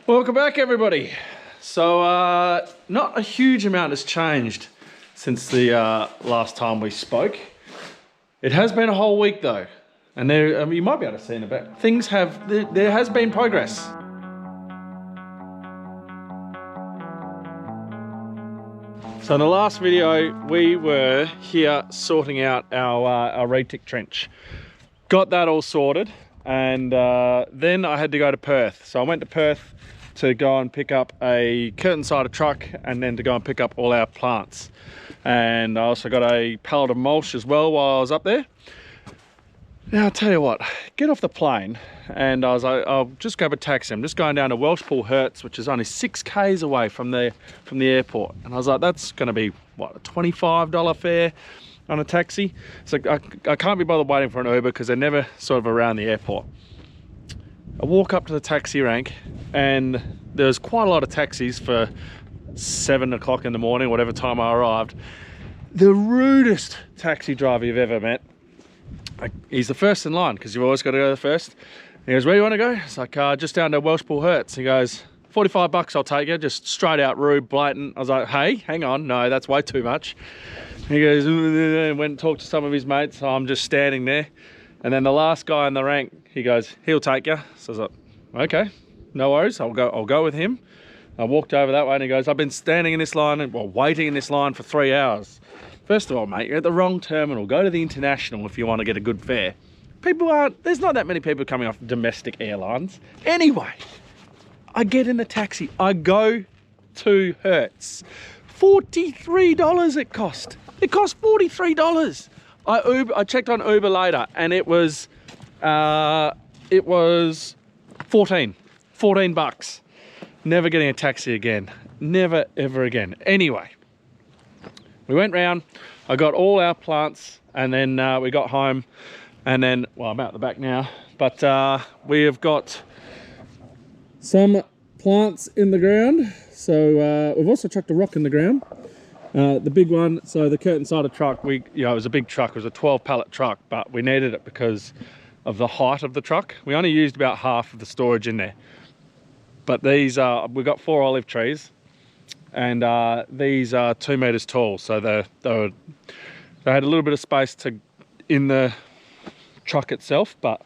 Welcome back, everybody. So not a huge amount has changed since the last time we spoke. It has been a whole week though, and you might be able to see in a bit. There has been progress. So in the last video, we were here sorting out our retic trench. Got that all sorted, and then I had to go to Perth. So I went to Perth to go and pick up a curtain-sided truck, and then to go and pick up all our plants. And I also got a pallet of mulch as well while I was up there. Now I'll tell you what, get off the plane, and I was like, I'll just grab a taxi. I'm just going down to Welshpool Hertz, which is only 6 k's away from the airport. And I was like, that's gonna be what, a $25 fare on a taxi? So I can't be bothered waiting for an Uber because they're never sort of around the airport. I walk up to the taxi rank, and there's quite a lot of taxis for 7 o'clock in the morning, whatever time I arrived. The rudest taxi driver you've ever met. He's the first in line because you've always got to go the first. He goes, where do you want to go? It's like, just down to Welshpool Hertz. He goes, 45 bucks, I'll take you. Just straight out rude, blatant. I was like, hey, hang on, no, that's way too much. He goes, and went and talked to some of his mates. So I'm just standing there. And then the last guy in the rank, he goes, he'll take you. So I was like, okay, no worries, I'll go with him. I walked over that way, and he goes, I've been standing in this line, and well, waiting in this line for 3 hours. First of all, mate, you're at the wrong terminal. Go to the international if you want to get a good fare. There's not that many people coming off domestic airlines. Anyway, I get in the taxi, I go to Hertz. $43 it cost. It cost $43. I checked on Uber later, and it was 14 bucks. Never getting a taxi again. Never, ever again. Anyway, we went round. I got all our plants, and then we got home, and then, well, I'm out the back now, but we have got some plants in the ground. So we've also chucked a rock in the ground. The big one, so the curtain-sided truck, it was a big truck. It was a 12 pallet truck, but we needed it because of the height of the truck. We only used about half of the storage in there. But these we've got 4 olive trees, and these are 2 meters tall. So they had a little bit of space in the truck itself, but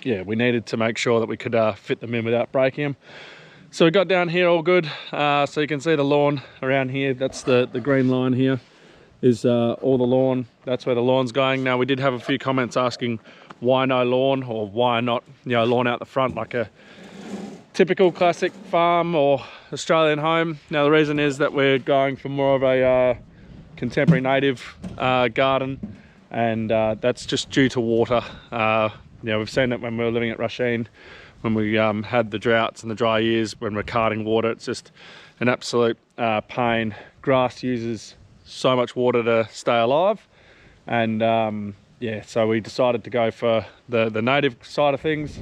yeah, we needed to make sure that we could fit them in without breaking them. So we got down here all good. So you can see the lawn around here. That's the green line here is all the lawn. That's where the lawn's going. Now we did have a few comments asking why no lawn, or why not, lawn out the front like a typical classic farm or Australian home. Now the reason is that we're going for more of a contemporary native garden, and that's just due to water. We've seen it when we were living at Rhiannon, when we had the droughts and the dry years, when we're carting water. It's just an absolute pain. Grass uses so much water to stay alive, and yeah, so we decided to go for the native side of things,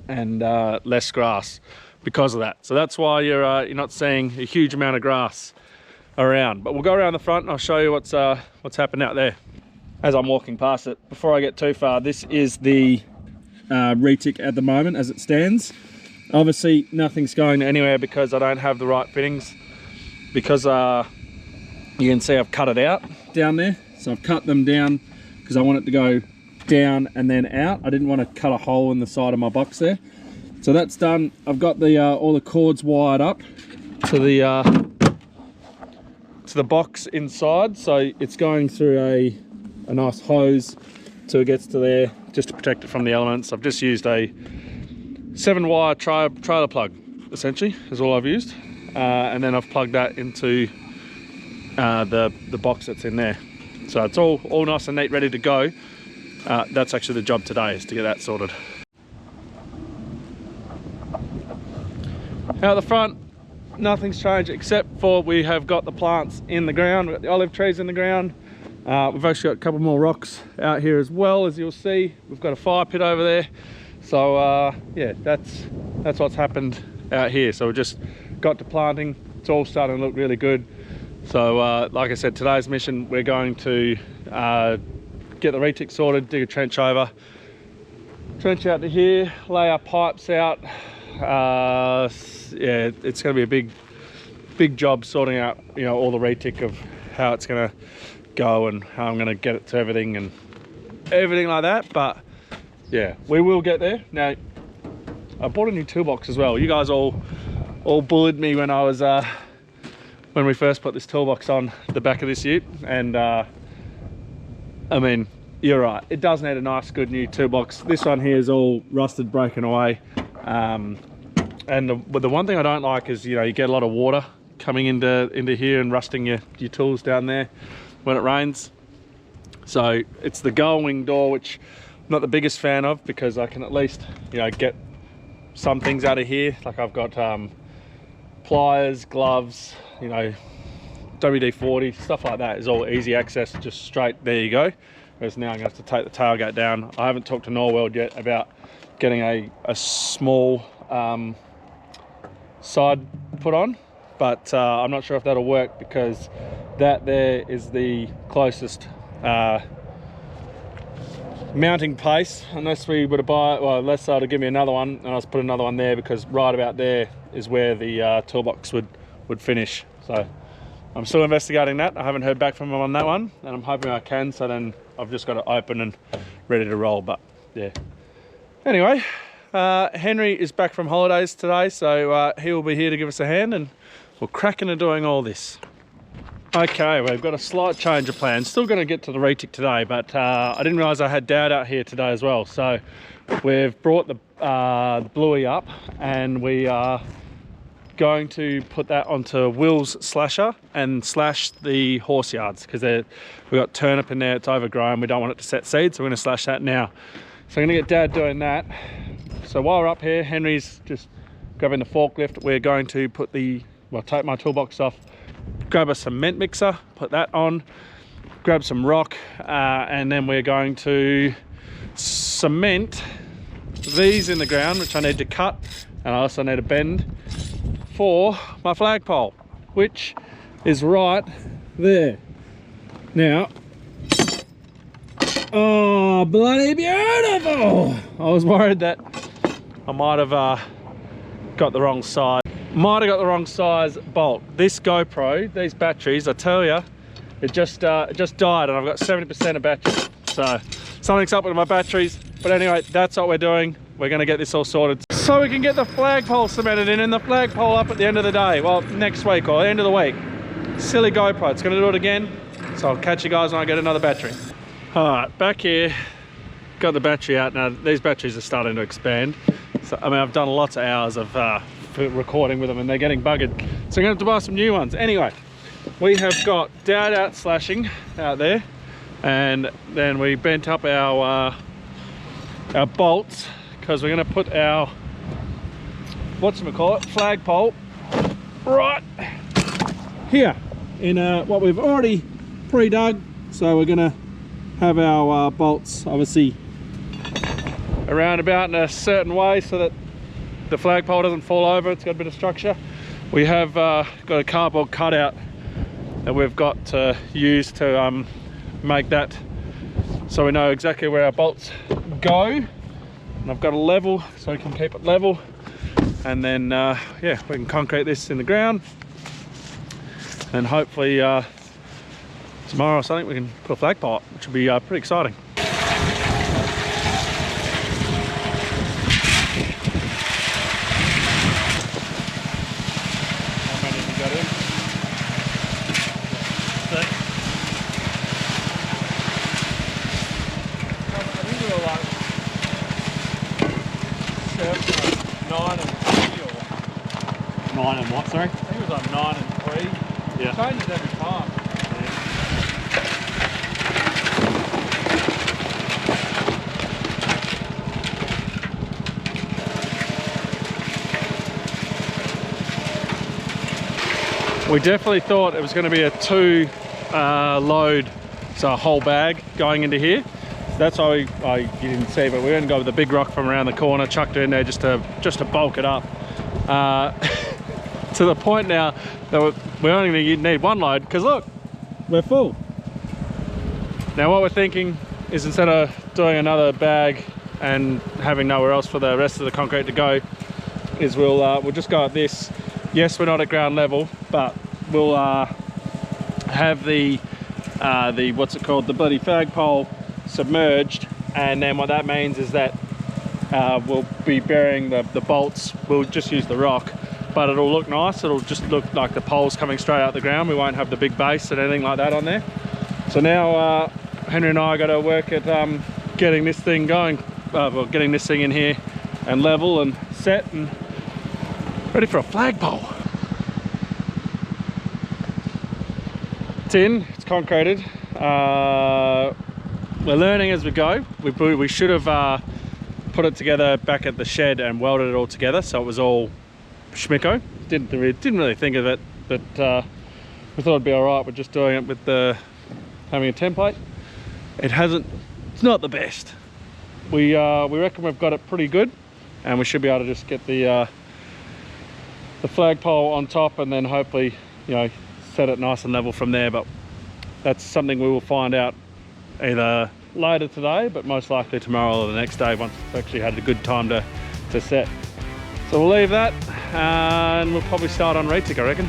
and less grass because of that. So that's why you're not seeing a huge amount of grass around. But we'll go around the front and I'll show you what's happened out there as I'm walking past it. Before I get too far, this is the retic at the moment as it stands. Obviously nothing's going anywhere because I don't have the right fittings, because you can see I've cut it out down there. So I've cut them down because I want it to go down and then out. I didn't want to cut a hole in the side of my box there. So that's done. I've got the all the cords wired up to the box inside, so it's going through a nice hose till it gets to there, just to protect it from the elements. I've just used a 7-wire trailer plug, essentially, is all I've used, and then I've plugged that into the box that's in there. So it's all nice and neat, ready to go. That's actually the job today, is to get that sorted. Out the front, nothing's changed except for we have got the plants in the ground. We've got the olive trees in the ground. We've actually got a couple more rocks out here as well, as you'll see. We've got a fire pit over there. So yeah, that's what's happened out here. So we just got to planting. It's all starting to look really good. So like I said, today's mission, we're going to get the retic sorted, dig a trench over, trench out to here, lay our pipes out, Yeah, it's going to be a big job sorting out, you know, all the retic of how it's going to go and how I'm going to get it to everything and everything like that. But yeah, we will get there. Now, I bought a new toolbox as well. You guys all bullied me when I was when we first put this toolbox on the back of this ute, and I mean, you're right, it does need a nice good new toolbox. This one here is all rusted, broken away, and the one thing I don't like is, you know, you get a lot of water coming into here and rusting your tools down there when it rains. So it's the gull wing door, which I'm not the biggest fan of, because I can at least, you know, get some things out of here. Like I've got pliers, gloves, you know, WD-40, stuff like that is all easy access, just straight, there you go. Whereas now I'm gonna have to take the tailgate down. I haven't talked to Norweld yet about getting a small side put on, but I'm not sure if that'll work, because that there is the closest mounting place, unless we were to buy it. Well, unless they'll give me another one and I'll just put another one there, because right about there is where the toolbox would finish. So I'm still investigating that. I haven't heard back from them on that one, and I'm hoping I can, so then I've just got it open and ready to roll. But yeah, anyway, Henry is back from holidays today, so he will be here to give us a hand, and we'll crack into doing all this. Okay, we've got a slight change of plan. Still going to get to the retic today, but I didn't realise I had Dad out here today as well. So we've brought the bluey up, and we are going to put that onto Will's slasher and slash the horse yards, because we've got turnip in there, it's overgrown, we don't want it to set seed, so we're going to slash that now. So I'm going to get Dad doing that. So while we're up here, Henry's just grabbing the forklift. We're going to put take my toolbox off, grab a cement mixer, put that on, grab some rock, and then we're going to cement these in the ground, which I need to cut, and I also need to bend for my flagpole, which is right there. Now, oh, bloody beautiful! I was worried that I might have got the wrong side. Might have got the wrong size bolt. This GoPro, these batteries, I tell you, it just died, and I've got 70% of batteries. So something's up with my batteries. But anyway, that's what we're doing. We're going to get this all sorted, so we can get the flagpole cemented in and the flagpole up at the end of the day. Well, next week or the end of the week. Silly GoPro, it's going to do it again. So I'll catch you guys when I get another battery. All right, back here, got the battery out. Now these batteries are starting to expand. So, I mean, I've done lots of hours of recording with them, and they're getting buggered. So I'm going to have to buy some new ones. Anyway, we have got Dad out slashing out there, and then we bent up our bolts, because we're going to put our flagpole right here in what we've already pre-dug. So we're going to have our bolts obviously around about in a certain way so that the flagpole doesn't fall over. It's got a bit of structure. We have got a cardboard cutout that we've got to use to make that so we know exactly where our bolts go. And I've got a level so we can keep it level, and then yeah, we can concrete this in the ground, and hopefully tomorrow or something we can put a flagpole up, which will be pretty exciting. Sorry? I think it was like 9 and 3. Yeah. It changes every time. Yeah. We definitely thought it was going to be a 2 load, so a whole bag going into here. That's why you didn't see, but we're going to go with the big rock from around the corner, chucked it in there just to bulk it up. To the point now that we're only going to need 1 load, because look, we're full. Now what we're thinking is, instead of doing another bag and having nowhere else for the rest of the concrete to go, we're is we'll just go at this. Yes, we're not at ground level, but we'll have the what's it called, the bloody flagpole submerged, and then what that means is that we'll be burying the bolts. We'll just use the rock, but it'll look nice. It'll just look like the pole's coming straight out the ground. We won't have the big base and anything like that on there. So now Henry and I got to work at getting this thing going, well, getting this thing in here and level and set and ready for a flagpole. It's in, it's concreted. We're learning as we go. We should have put it together back at the shed and welded it all together, so it was all schmicko. Didn't really think of it, but we thought it'd be all right with just doing it with having a template. It's not the best. We reckon we've got it pretty good, and we should be able to just get the flagpole on top, and then hopefully, you know, set it nice and level from there. But that's something we will find out either later today, but most likely tomorrow or the next day once we've actually had a good time to set. So we'll leave that, and we'll probably start on retic, I reckon.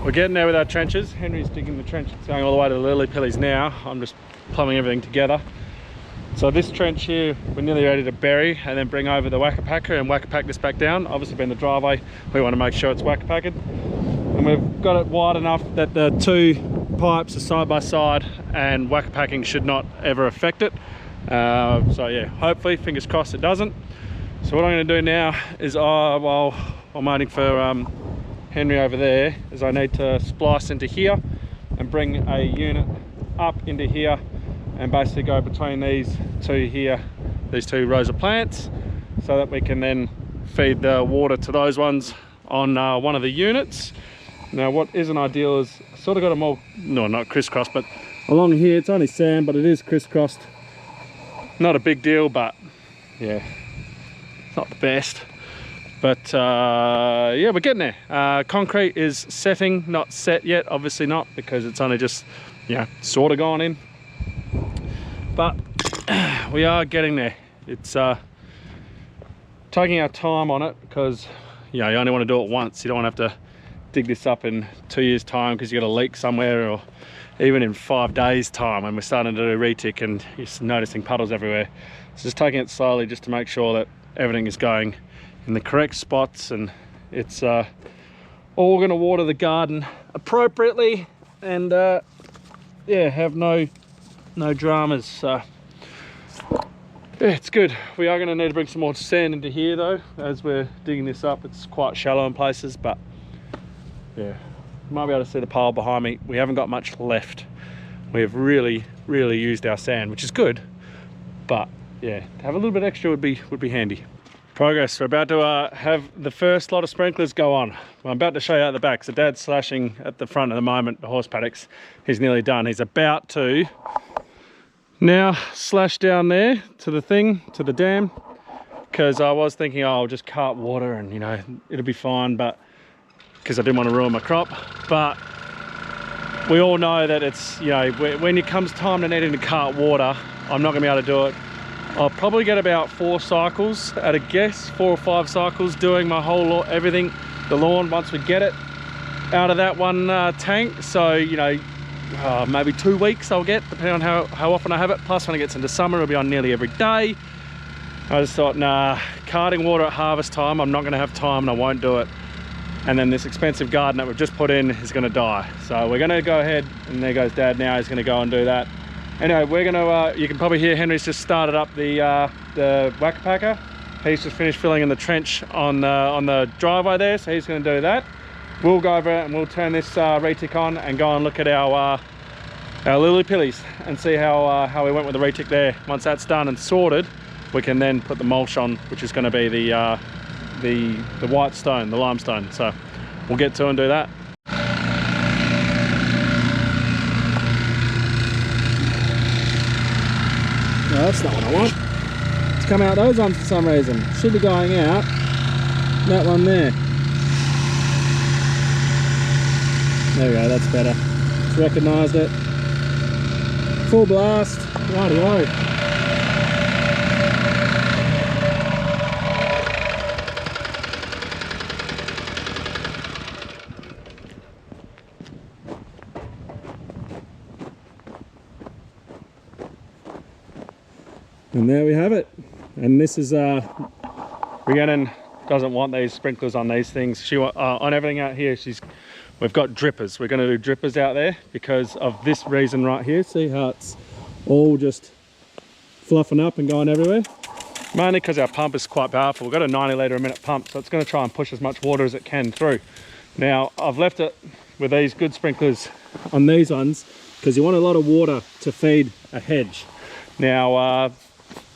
We're getting there with our trenches. Henry's digging the trench. It's going all the way to the lily pillies now. I'm just plumbing everything together. So this trench here, we're nearly ready to bury and then bring over the whacker packer and whacker pack this back down. Obviously being the driveway, we want to make sure it's whacker packed. And we've got it wide enough that the two pipes are side by side and whacker packing should not ever affect it. So yeah, hopefully, fingers crossed it doesn't. So what I'm going to do now is, while I'm waiting for Henry over there, is I need to splice into here and bring a unit up into here and basically go between these two here, these two rows of plants, so that we can then feed the water to those ones on one of the units. Now what isn't ideal is I sort of got them all, no, not crisscrossed, but along here it's only sand, but it is crisscrossed. Not a big deal, but yeah, it's not the best. But yeah, we're getting there. Concrete is setting, not set yet, obviously not, because it's only just, you know, sort of gone in. But we are getting there. It's taking our time on it because, you know, you only want to do it once. You don't want to have to dig this up in 2 years' time because you got a leak somewhere, or even in 5 days' time when we're starting to do retic and you're noticing puddles everywhere. So just taking it slowly just to make sure that everything is going in the correct spots, and it's all going to water the garden appropriately, and yeah, have no dramas. So yeah, it's good. We are going to need to bring some more sand into here though as we're digging this up. It's quite shallow in places, but yeah, you might be able to see the pile behind me. We haven't got much left. We have really used our sand, which is good, but yeah, to have a little bit extra would be handy. Progress. We're about to have the first lot of sprinklers go on. I'm about to show you out the back. So Dad's slashing at the front at the moment, the horse paddocks. He's nearly done. He's about to now slash down there to the thing, to the dam, because I was thinking, oh, I'll just cart water and, you know, it'll be fine, but because I didn't want to ruin my crop. But we all know that it's, you know, when it comes time to needing to cart water, I'm not going to be able to do it. I'll probably get about 4 cycles at a guess, 4 or 5 cycles doing my whole everything, the lawn, once we get it out of that one tank. So, you know, maybe 2 weeks I'll get, depending on how often I have it. Plus when it gets into summer, it'll be on nearly every day. I just thought, nah, carting water at harvest time, I'm not going to have time and I won't do it. And then this expensive garden that we've just put in is going to die. So we're going to go ahead, and there goes Dad now, he's going to go and do that. Anyway, we're gonna, you can probably hear Henry's just started up the whacker packer. He's just finished filling in the trench on the driveway there, so he's gonna do that. We'll go over and we'll turn this retic on and go and look at our our lily pillies and see how we went with the retick there. Once that's done and sorted, we can then put the mulch on, which is going to be the white stone, the limestone. So we'll get to and do that. No, that's not what I want. It's come out those ones for some reason. Should be going out that one there. There we go, that's better. It's recognised it. Full blast. Righty-o. And there we have it. And this is Rhiannon doesn't want these sprinklers on these things. She on everything out here. We've got drippers. We're going to do drippers out there because of this reason right here. See how it's all just fluffing up and going everywhere? Mainly because our pump is quite powerful. We've got a 90 litre a minute pump, so it's going to try and push as much water as it can through. Now I've left it with these good sprinklers on these ones because you want a lot of water to feed a hedge. Now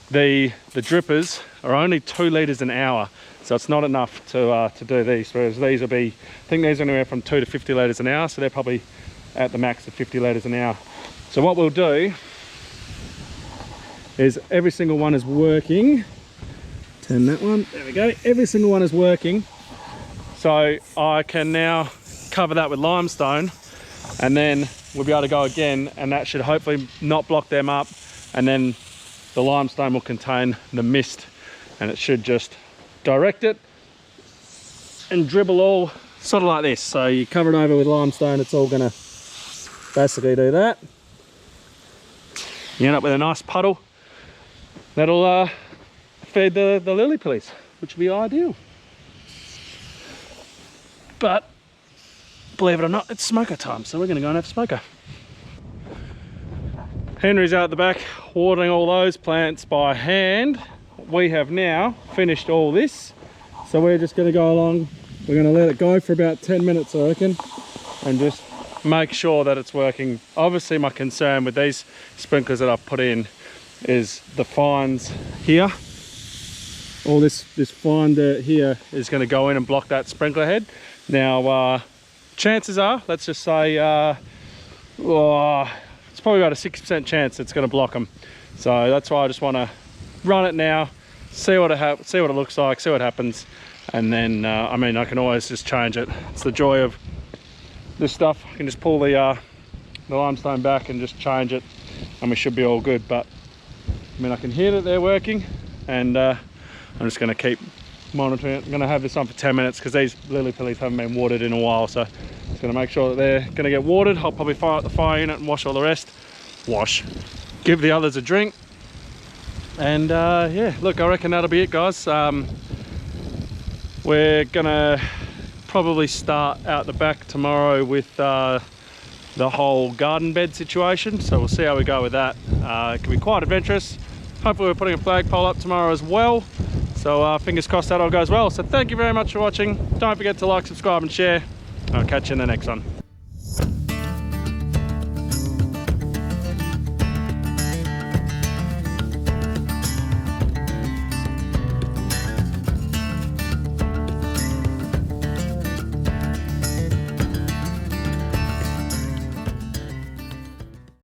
the drippers are only 2 litres an hour, so it's not enough to do these, whereas these will be, I think these are anywhere from 2 to 50 litres an hour, so they're probably at the max of 50 litres an hour. So what we'll do is every single one is working. Turn that one, there we go. Every single one is working. So I can now cover that with limestone, and then we'll be able to go again, and that should hopefully not block them up, and then the limestone will contain the mist, and it should just direct it and dribble all sort of like this. So you cover it over with limestone, it's all gonna basically do that. You end up with a nice puddle that'll feed the lily pillies, which would be ideal. But believe it or not, it's smoker time, so we're gonna go and have smoker. Henry's out the back watering all those plants by hand. We have now finished all this, so we're just going to go along. We're going to let it go for about 10 minutes, I reckon, and just make sure that it's working. Obviously my concern with these sprinklers that I've put in is the fines here. All this fine dirt here is going to go in and block that sprinkler head. Now chances are, let's just say it's probably about a 60% chance it's going to block them. So that's why I just want to run it now, see what it looks like, see what happens, and then I mean, I can always just change it. It's the joy of this stuff. I can just pull the limestone back and just change it, and we should be all good. But I mean, I can hear that they're working, and I'm just going to keep monitoring it. I'm going to have this on for 10 minutes because these lily pillies haven't been watered in a while, so just going to make sure that they're going to get watered. I'll probably fire up the fire unit and wash all the rest. Give the others a drink, and yeah, look, I reckon that'll be it, guys. We're gonna probably start out the back tomorrow with the whole garden bed situation, so we'll see how we go with that. It can be quite adventurous. Hopefully we're putting a flagpole up tomorrow as well, so fingers crossed that all goes well. So thank you very much for watching. Don't forget to like, subscribe and share. I'll catch you in the next one.